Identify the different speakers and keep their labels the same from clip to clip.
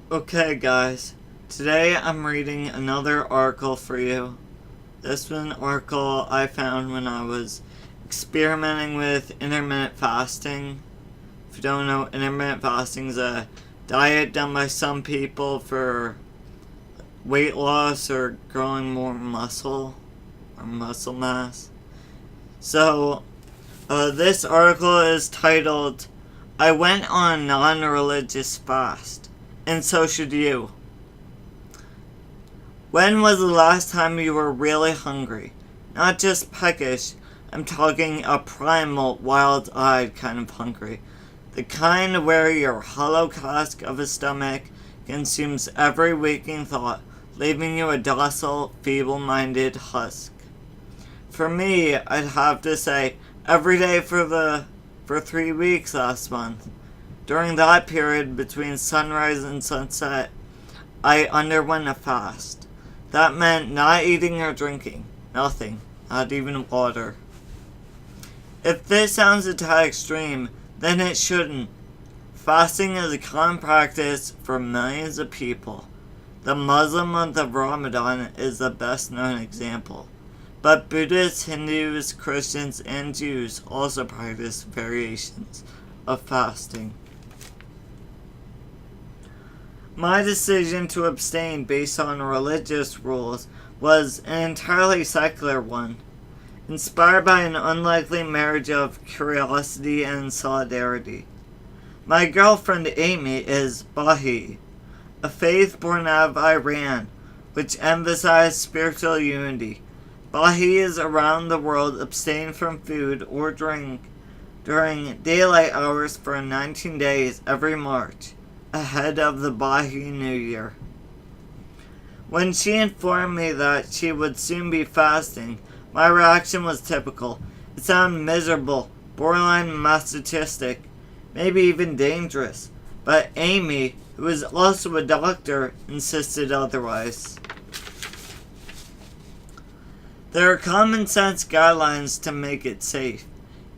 Speaker 1: Okay, guys, today I'm reading another article for you. This was an article I found when I was experimenting with intermittent fasting. If you don't know, intermittent fasting is a diet done by some people for weight loss or growing more muscle or muscle mass. So, this article is titled, I Went on a Non-Religious Fast, and so should you. When was the last time you were really hungry? Not just peckish, I'm talking a primal, wild-eyed kind of hungry. The kind where your hollow cask of a stomach consumes every waking thought, leaving you a docile, feeble-minded husk. For me, I'd have to say every day for 3 weeks last month. During that period between sunrise and sunset, I underwent a fast. That meant not eating or drinking. Nothing. Not even water. If this sounds a tad extreme, then it shouldn't. Fasting is a common practice for millions of people. The Muslim month of Ramadan is the best known example. But Buddhists, Hindus, Christians, and Jews also practice variations of fasting. My decision to abstain based on religious rules was an entirely secular one, inspired by an unlikely marriage of curiosity and solidarity. My girlfriend Amy is Baha'i, a faith born out of Iran, which emphasized spiritual unity. Baha'is around the world abstain from food or drink during daylight hours for 19 days every March, ahead of the Baha'i New Year. When she informed me that she would soon be fasting, my reaction was typical. It sounded miserable, borderline masochistic, maybe even dangerous. But Amy, who is also a doctor, insisted otherwise. There are common sense guidelines to make it safe.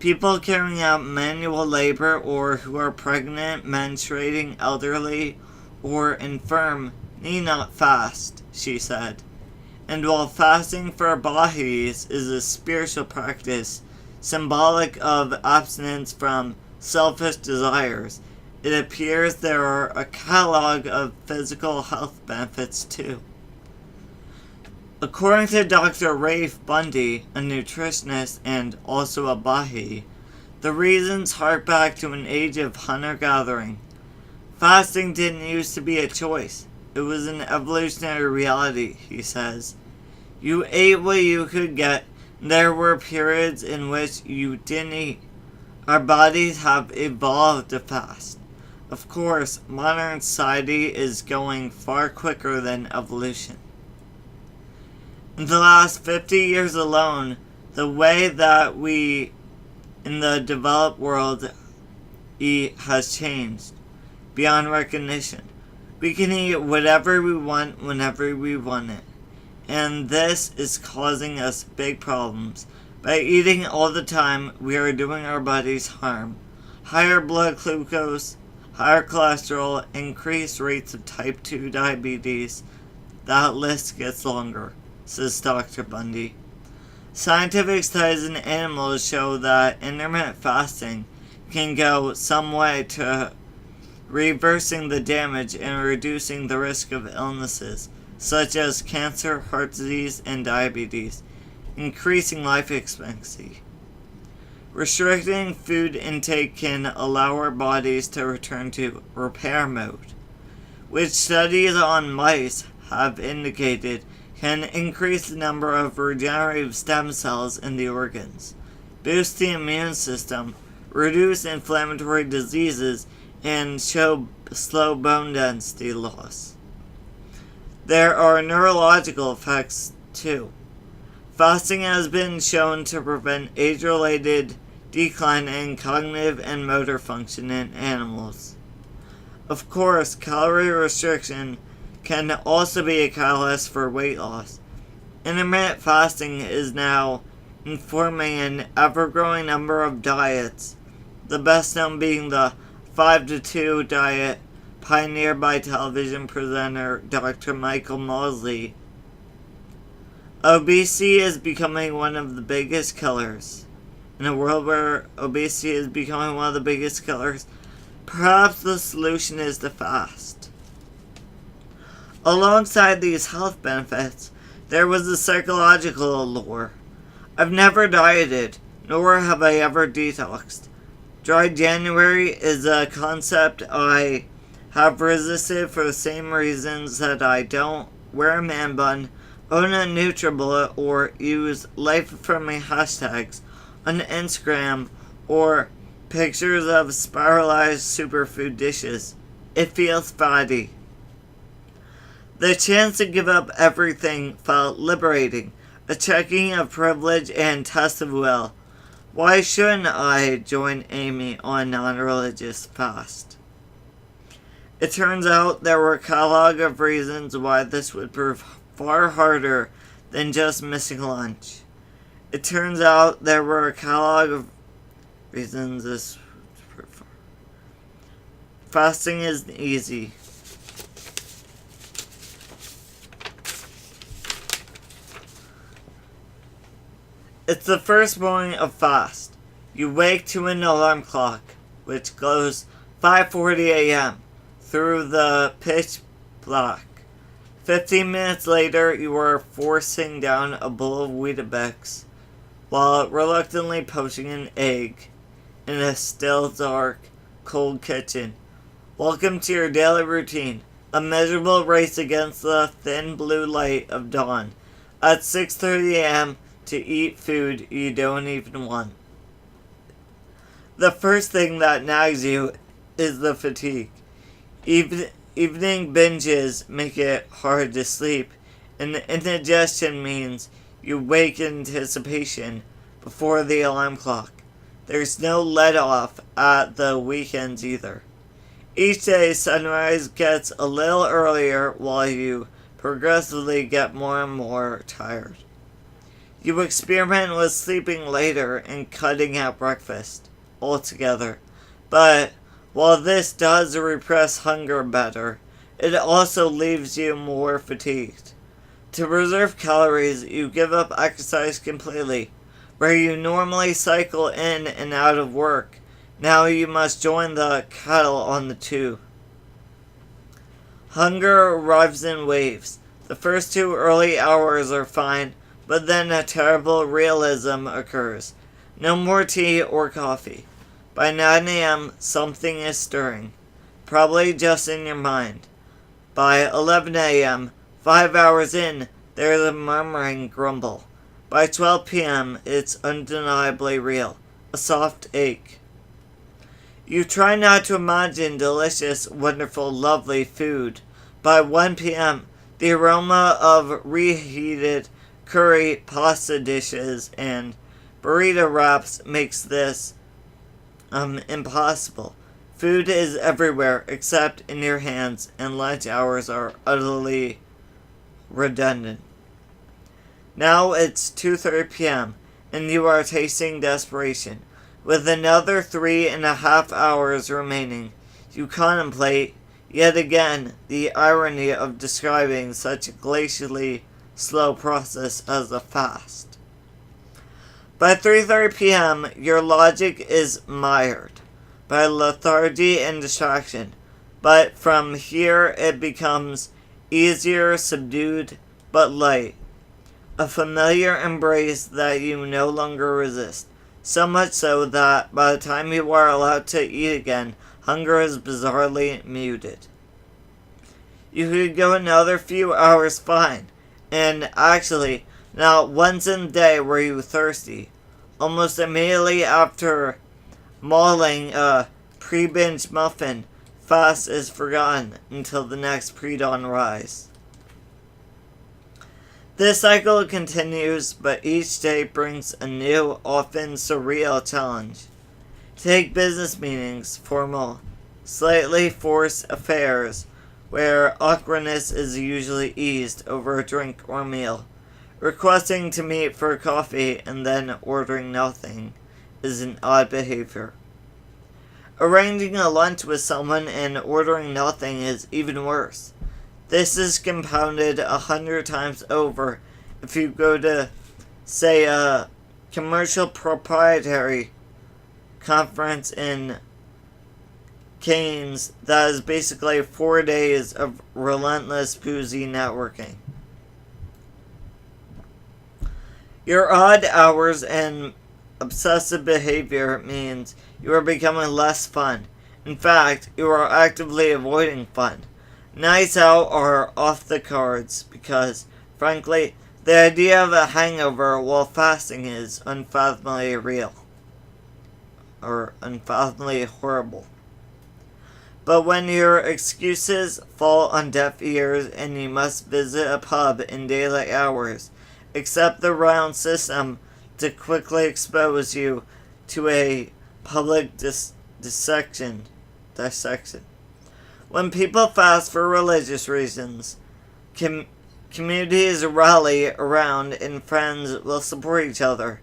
Speaker 1: People carrying out manual labor or who are pregnant, menstruating, elderly, or infirm need not fast, she said. And while fasting for Baha'is is a spiritual practice symbolic of abstinence from selfish desires, it appears there are a catalog of physical health benefits too. According to Dr. Rafe Bundy, a nutritionist and also a Baha'i, the reasons hark back to an age of hunter-gathering. Fasting didn't used to be a choice. It was an evolutionary reality, he says. You ate what you could get, and there were periods in which you didn't eat. Our bodies have evolved to fast. Of course, modern society is going far quicker than evolution. In the last 50 years alone, the way that we in the developed world eat has changed beyond recognition. We can eat whatever we want whenever we want it. And this is causing us big problems. By eating all the time, we are doing our bodies harm. Higher blood glucose, higher cholesterol, increased rates of type 2 diabetes. That list gets longer, says Dr. Bundy. Scientific studies in animals show that intermittent fasting can go some way to reversing the damage and reducing the risk of illnesses such as cancer, heart disease, and diabetes, increasing life expectancy. Restricting food intake can allow our bodies to return to repair mode, which studies on mice have indicated can increase the number of regenerative stem cells in the organs, boost the immune system, reduce inflammatory diseases, and show slow bone density loss. There are neurological effects too. Fasting has been shown to prevent age-related decline in cognitive and motor function in animals. Of course, calorie restriction can also be a catalyst for weight loss. Intermittent fasting is now informing an ever-growing number of diets, the best known being the 5-to-2 diet pioneered by television presenter Dr. Michael Mosley. Obesity is becoming one of the biggest killers. In a world where obesity is becoming one of the biggest killers, perhaps the solution is to fast. Alongside these health benefits, there was the psychological allure. I've never dieted, nor have I ever detoxed. Dry January is a concept I have resisted for the same reasons that I don't wear a man bun, own a NutriBullet, or use life-affirming hashtags on Instagram or pictures of spiralized superfood dishes. It feels fatty. The chance to give up everything felt liberating, a checking of privilege and test of will. Why shouldn't I join Amy on a non-religious fast? It turns out there were a catalog of reasons why this would prove far harder than just missing lunch. It turns out there were a catalog of reasons this fasting isn't easy. It's the first morning of fast. You wake to an alarm clock, which goes 5:40 a.m. through the pitch black. 15 minutes later, you are forcing down a bowl of Weetabix while reluctantly poaching an egg in a still dark, cold kitchen. Welcome to your daily routine, a miserable race against the thin blue light of dawn at 6:30 a.m. to eat food you don't even want. The first thing that nags you is the fatigue. Evening binges make it hard to sleep, and indigestion means you wake in anticipation before the alarm clock. There's no let off at the weekends either. Each day sunrise gets a little earlier while you progressively get more and more tired. You experiment with sleeping later and cutting out breakfast altogether, but while this does repress hunger better, it also leaves you more fatigued. To preserve calories, you give up exercise completely. Where you normally cycle in and out of work, now you must join the cattle on the tube. Hunger arrives in waves. The first 2 early hours are fine, but then a terrible realism occurs. No more tea or coffee. By 9 a.m., something is stirring, probably just in your mind. By 11 a.m., 5 hours in, there is a murmuring grumble. By 12 p.m., it's undeniably real, a soft ache. You try not to imagine delicious, wonderful, lovely food. By 1 p.m., the aroma of reheated curry, pasta dishes, and burrito wraps makes this impossible. Food is everywhere except in your hands, and lunch hours are utterly redundant. Now it's 2:30 p.m., and you are tasting desperation. With another 3.5 hours remaining, you contemplate, yet again, the irony of describing such a glacially slow process as a fast. By 3:30 p.m., your logic is mired by lethargy and distraction, but from here it becomes easier, subdued, but light. A familiar embrace that you no longer resist, so much so that by the time you are allowed to eat again, hunger is bizarrely muted. You could go another few hours fine, and actually, not once in a day were you thirsty. Almost immediately after mauling a pre-binge muffin, fast is forgotten until the next pre-dawn rise. This cycle continues, but each day brings a new, often surreal challenge. Take business meetings, formal, slightly forced affairs, where awkwardness is usually eased over a drink or meal. Requesting to meet for coffee and then ordering nothing is an odd behavior. Arranging a lunch with someone and ordering nothing is even worse. This is compounded 100 times over if you go to, say, a commercial proprietary conference in Cannes that is basically 4 days of relentless boozy networking. Your odd hours and obsessive behavior means you are becoming less fun. In fact, you are actively avoiding fun. Nights out are off the cards because, frankly, the idea of a hangover while fasting is unfathomably real. Or unfathomably horrible. But when your excuses fall on deaf ears and you must visit a pub in daylight hours, accept the round system to quickly expose you to a public dissection. When people fast for religious reasons, communities rally around and friends will support each other.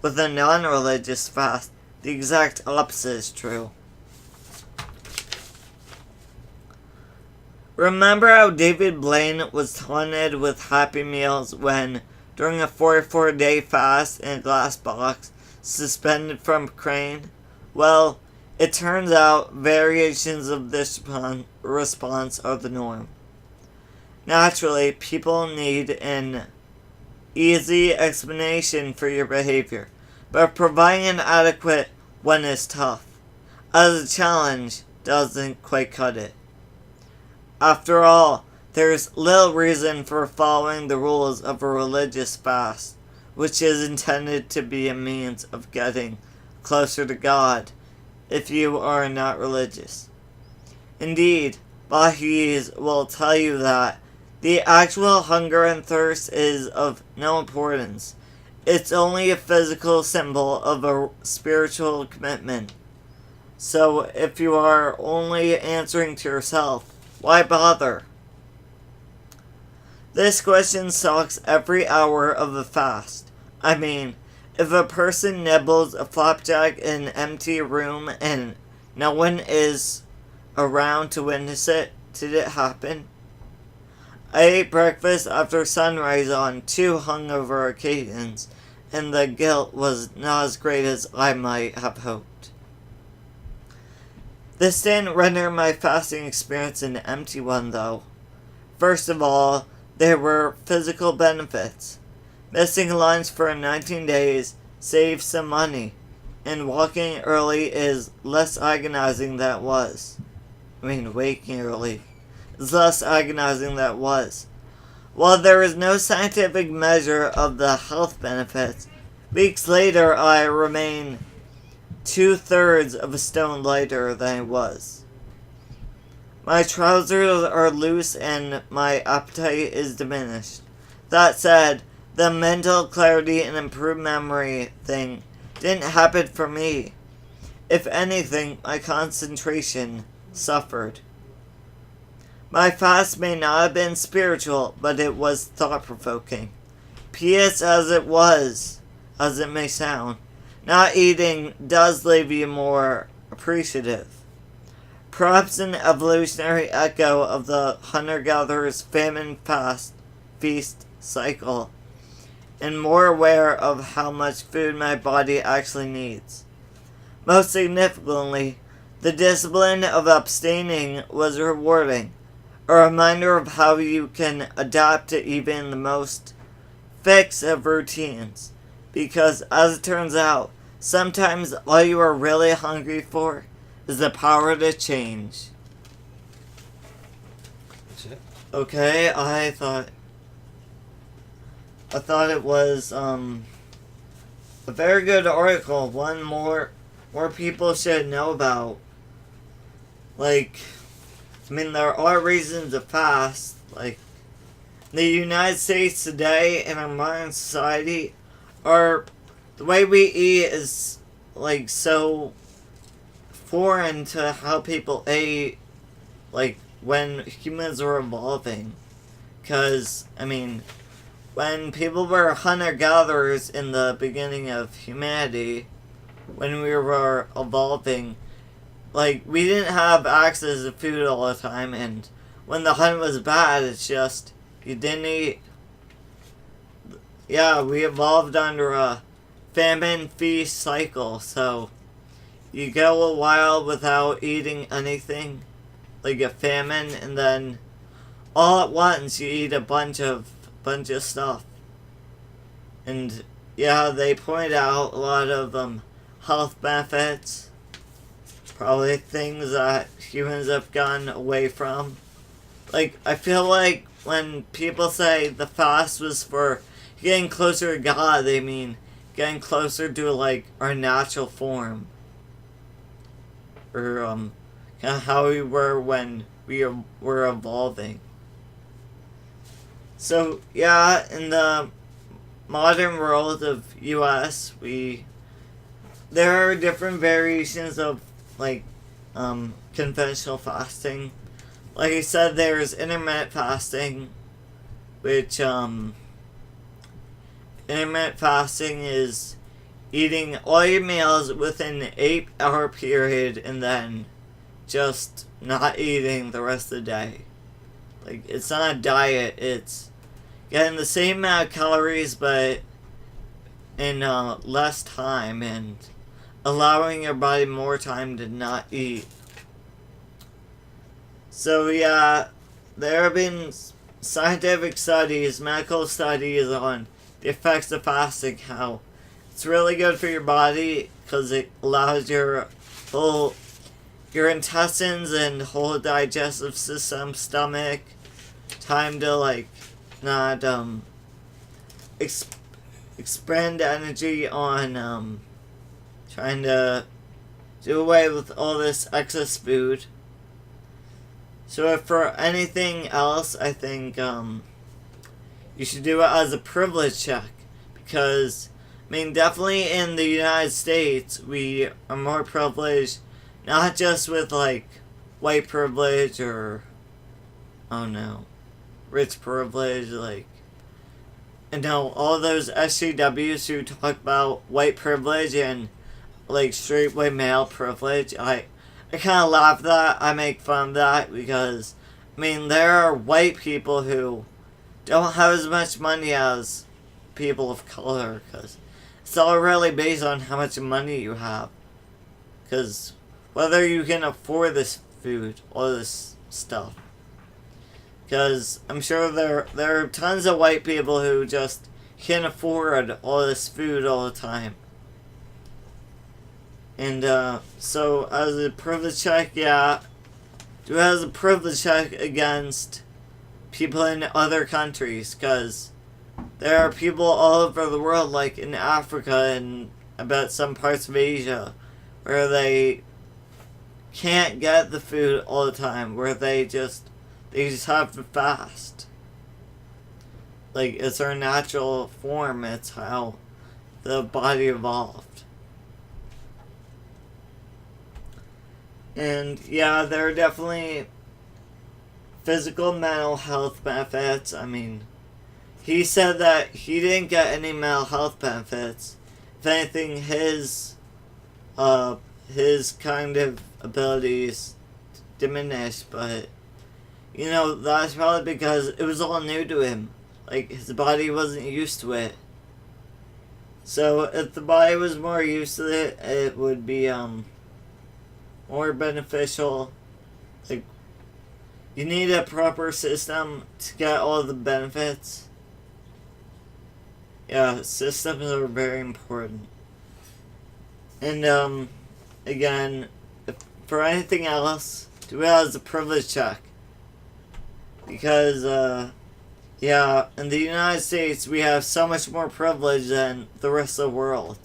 Speaker 1: With a non-religious fast, the exact opposite is true. Remember how David Blaine was taunted with Happy Meals when, during a 44-day fast in a glass box, suspended from a crane? Well, it turns out variations of this response are the norm. Naturally, people need an easy explanation for your behavior, but providing an adequate one is tough, as a challenge doesn't quite cut it. After all, there's little reason for following the rules of a religious fast, which is intended to be a means of getting closer to God if you are not religious. Indeed, Baha'is will tell you that the actual hunger and thirst is of no importance. It's only a physical symbol of a spiritual commitment. So if you are only answering to yourself, why bother? This question sucks every hour of the fast. I mean, if a person nibbles a flapjack in an empty room and no one is around to witness it, did it happen? I ate breakfast after sunrise on 2 hungover occasions, and the guilt was not as great as I might have hoped. This didn't render my fasting experience an empty one, though. First of all, there were physical benefits. Missing lunch for 19 days saves some money, and walking early is less agonizing than it was. Waking early is less agonizing than it was. While there is no scientific measure of the health benefits, weeks later I remain 2/3 of a stone lighter than I was. My trousers are loose and my appetite is diminished. That said, the mental clarity and improved memory thing didn't happen for me. If anything, my concentration suffered. My fast may not have been spiritual, but it was thought-provoking. Pious as it may sound, not eating does leave you more appreciative. Perhaps an evolutionary echo of the hunter-gatherer's famine feast cycle, and more aware of how much food my body actually needs. Most significantly, the discipline of abstaining was rewarding, a reminder of how you can adapt to even the most fixed of routines, because as it turns out, sometimes all you are really hungry for is the power to change.
Speaker 2: That's it.
Speaker 1: Okay, I thought it was a very good article, one more people should know about. There are reasons to fast. The United States today in our modern society, the way we eat is so foreign to how people ate when humans were evolving. Because, when people were hunter-gatherers in the beginning of humanity, when we were evolving, like, we didn't have access to food all the time, and when the hunt was bad, it's just, you didn't eat. Yeah, we evolved under a famine feast cycle, so you go a while without eating anything, like a famine, and then all at once you eat a bunch of stuff. And yeah, they point out a lot of health benefits, probably things that humans have gone away from. Like, I feel like when people say the fast was for getting closer to God, they mean getting closer to, like, our natural form. Or, kind of how we were when we were evolving. So, yeah, in the modern world of US, there are different variations of, like, conventional fasting. Like I said, there's intermittent fasting, which, intermittent fasting is eating all your meals within an 8-hour period and then just not eating the rest of the day. Like, it's not a diet, it's getting the same amount of calories but in less time and allowing your body more time to not eat. So yeah, there have been scientific studies, medical studies on the effects of fasting, how it's really good for your body because it allows your intestines and whole digestive system, stomach, time to, like, not expend energy on trying to do away with all this excess food. So if for anything else, I think you should do it as a privilege check, because I mean, definitely in the United States we are more privileged, not just with, like, white privilege or, oh no, rich privilege, like, and no, all those SJWs who talk about white privilege and, like, straight white male privilege. I kind of laugh at that. I make fun of that because, I mean, there are white people who don't have as much money as people of color, because it's all really based on how much money you have. Because whether you can afford this food, all this stuff. Because I'm sure there are tons of white people who just can't afford all this food all the time. And so as a privilege check, yeah, do it as a privilege check against people in other countries, because there are people all over the world, like in Africa and about some parts of Asia, where they can't get the food all the time, where they just have to fast. Like, it's our natural form, it's how the body evolved. And yeah, there are definitely physical, mental health benefits. I mean, he said that he didn't get any mental health benefits. If anything, his kind of abilities diminished, but, you know, that's probably because it was all new to him. Like, his body wasn't used to it. So, if the body was more used to it, it would be, more beneficial. Like, you need a proper system to get all the benefits. Yeah, systems are very important. And, again, if for anything else, do it as a privilege check. Because, yeah, in the United States, we have so much more privilege than the rest of the world.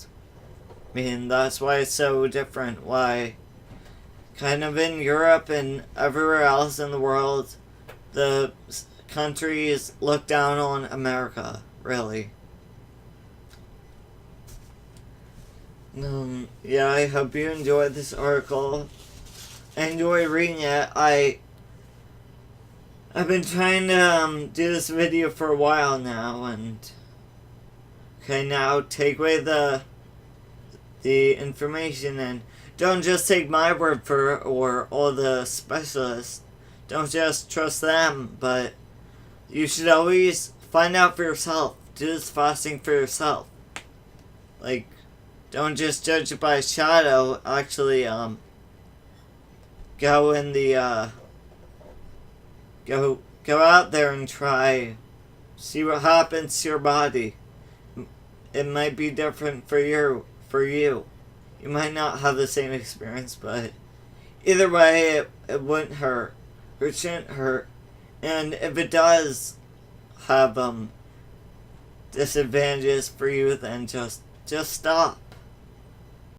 Speaker 1: I mean, that's why it's so different. Why, kind of in Europe and everywhere else in the world, the countries look down on America, really. Yeah, I hope you enjoyed this article. I enjoy reading it. I've been trying to do this video for a while now, and okay, now take away the information and Don't just take my word for it or all the specialists. Don't just trust them, but you should always find out for yourself. Do this fasting for yourself. Like, don't just judge it by shadow. Actually, go in the, go out there and try. See what happens to your body. It might be different for you. You might not have the same experience, but either way, it wouldn't hurt. It shouldn't hurt. And if it does have disadvantages for you, then just stop.